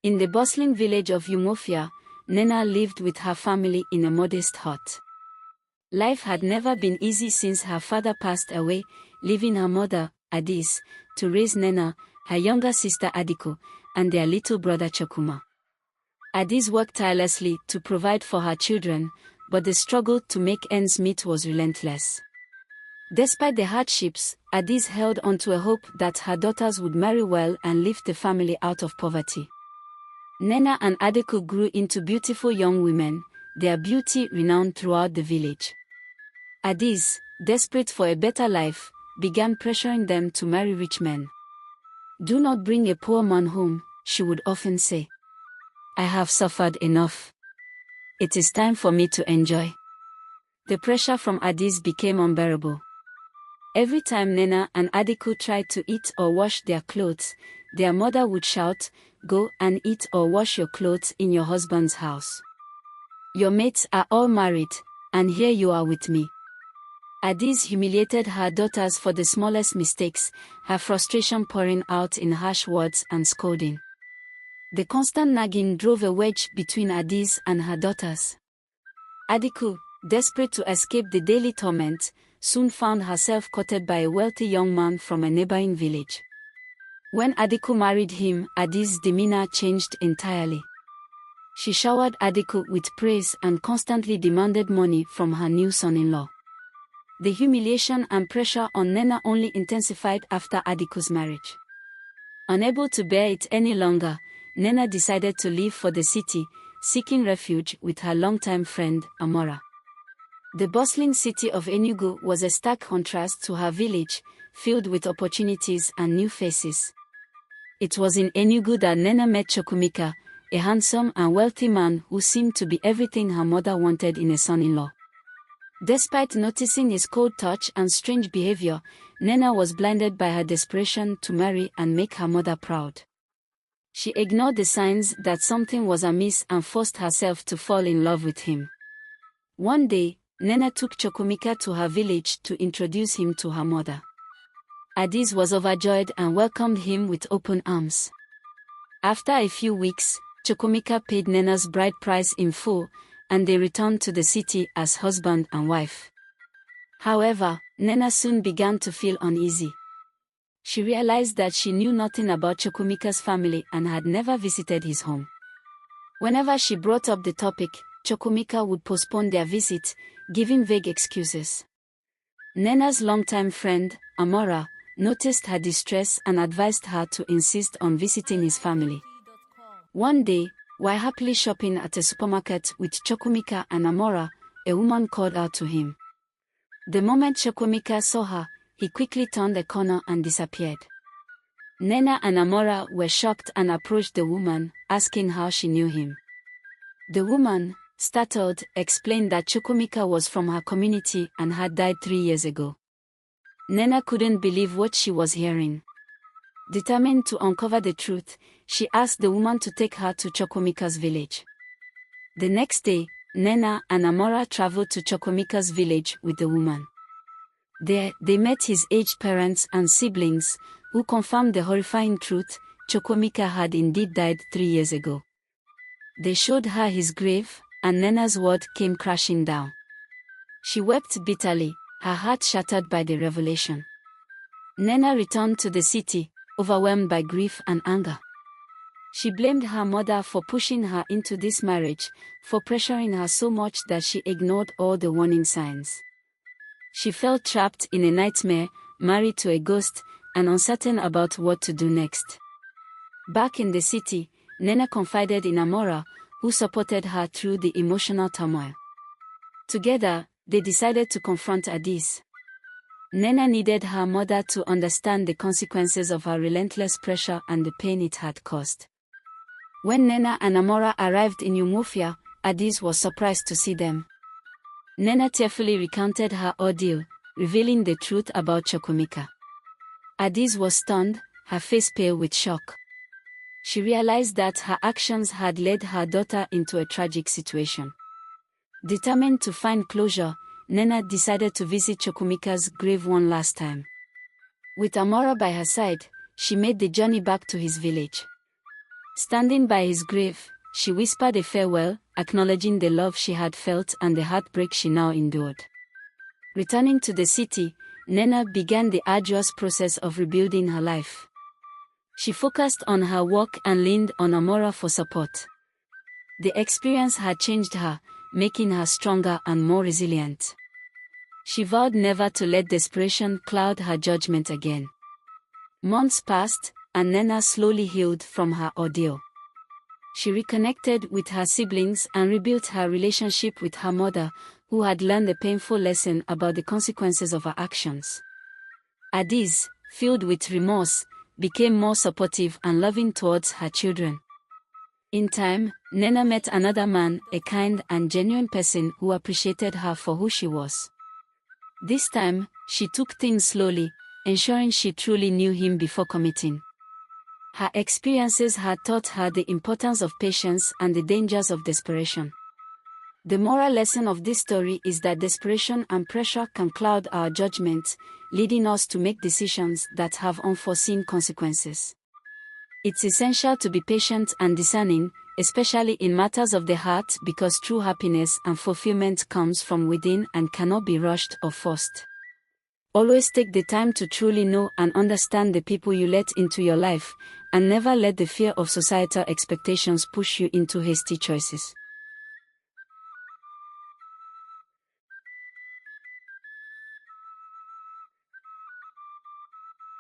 In the bustling village of Umofia, Nena lived with her family in a modest hut. Life had never been easy since her father passed away, leaving her mother, Adis, to raise Nena, her younger sister Adiko, and their little brother Chokuma. Adis worked tirelessly to provide for her children, but the struggle to make ends meet was relentless. Despite the hardships, Adis held on to a hope that her daughters would marry well and lift the family out of poverty. Nena and Adiko grew into beautiful young women, their beauty renowned throughout the village. Adis, desperate for a better life, began pressuring them to marry rich men. "Do not bring a poor man home," she would often say. "I have suffered enough. It is time for me to enjoy." The pressure from Adis became unbearable. Every time Nena and Adiko tried to eat or wash their clothes, their mother would shout, "Go and eat or wash your clothes in your husband's house. Your mates are all married, and here you are with me." Adis humiliated her daughters for the smallest mistakes, her frustration pouring out in harsh words and scolding. The constant nagging drove a wedge between Adis and her daughters. Adiko, desperate to escape the daily torment, soon found herself courted by a wealthy young man from a neighboring village. When Adiko married him, Adis' demeanor changed entirely. She showered Adiko with praise and constantly demanded money from her new son-in-law. The humiliation and pressure on Nena only intensified after Adiko's marriage. Unable to bear it any longer, Nena decided to leave for the city, seeking refuge with her longtime friend, Amora. The bustling city of Enugu was a stark contrast to her village, filled with opportunities and new faces. It was in Enugu that Nena met Chukwumeka, a handsome and wealthy man who seemed to be everything her mother wanted in a son-in-law. Despite noticing his cold touch and strange behavior, Nena was blinded by her desperation to marry and make her mother proud. She ignored the signs that something was amiss and forced herself to fall in love with him. One day, Nena took Chukwumeka to her village to introduce him to her mother. Adis was overjoyed and welcomed him with open arms. After a few weeks, Chukwumeka paid Nena's bride price in full, and they returned to the city as husband and wife. However, Nena soon began to feel uneasy. She realized that she knew nothing about Chukwumeka's family and had never visited his home. Whenever she brought up the topic, Chukwumeka would postpone their visit, giving vague excuses. Nena's longtime friend, Amora, noticed her distress and advised her to insist on visiting his family. One day, while happily shopping at a supermarket with Chukwumeka and Amora, a woman called out to him. The moment Chukwumeka saw her, he quickly turned a corner and disappeared. Nena and Amora were shocked and approached the woman, asking how she knew him. The woman, startled, explained that Chukwumeka was from her community and had died 3 years ago. Nena couldn't believe what she was hearing. Determined to uncover the truth, she asked the woman to take her to Chukwumeka's village. The next day, Nena and Amora traveled to Chukwumeka's village with the woman. There, they met his aged parents and siblings, who confirmed the horrifying truth: Chukwumeka had indeed died 3 years ago. They showed her his grave, and Nena's world came crashing down. She wept bitterly, her heart shattered by the revelation. Nena returned to the city, overwhelmed by grief and anger. She blamed her mother for pushing her into this marriage, for pressuring her so much that she ignored all the warning signs. She felt trapped in a nightmare, married to a ghost, and uncertain about what to do next. Back in the city, Nena confided in Amora, who supported her through the emotional turmoil. Together, they decided to confront Adis. Nena needed her mother to understand the consequences of her relentless pressure and the pain it had caused. When Nena and Amora arrived in Umofia, Adis was surprised to see them. Nena tearfully recounted her ordeal, revealing the truth about Chukwumeka. Adis was stunned, her face pale with shock. She realized that her actions had led her daughter into a tragic situation. Determined to find closure, Nena decided to visit Chukwumeka's grave one last time. With Amora by her side, she made the journey back to his village. Standing by his grave, she whispered a farewell, acknowledging the love she had felt and the heartbreak she now endured. Returning to the city, Nena began the arduous process of rebuilding her life. She focused on her work and leaned on Amora for support. The experience had changed her, making her stronger and more resilient. She vowed never to let desperation cloud her judgment again. Months passed, and Nena slowly healed from her ordeal. She reconnected with her siblings and rebuilt her relationship with her mother, who had learned a painful lesson about the consequences of her actions. Adis, filled with remorse, became more supportive and loving towards her children. In time, Nena met another man, a kind and genuine person who appreciated her for who she was. This time, she took things slowly, ensuring she truly knew him before committing. Her experiences had taught her the importance of patience and the dangers of desperation. The moral lesson of this story is that desperation and pressure can cloud our judgment, leading us to make decisions that have unforeseen consequences. It's essential to be patient and discerning, especially in matters of the heart, because true happiness and fulfillment comes from within and cannot be rushed or forced. Always take the time to truly know and understand the people you let into your life, and never let the fear of societal expectations push you into hasty choices.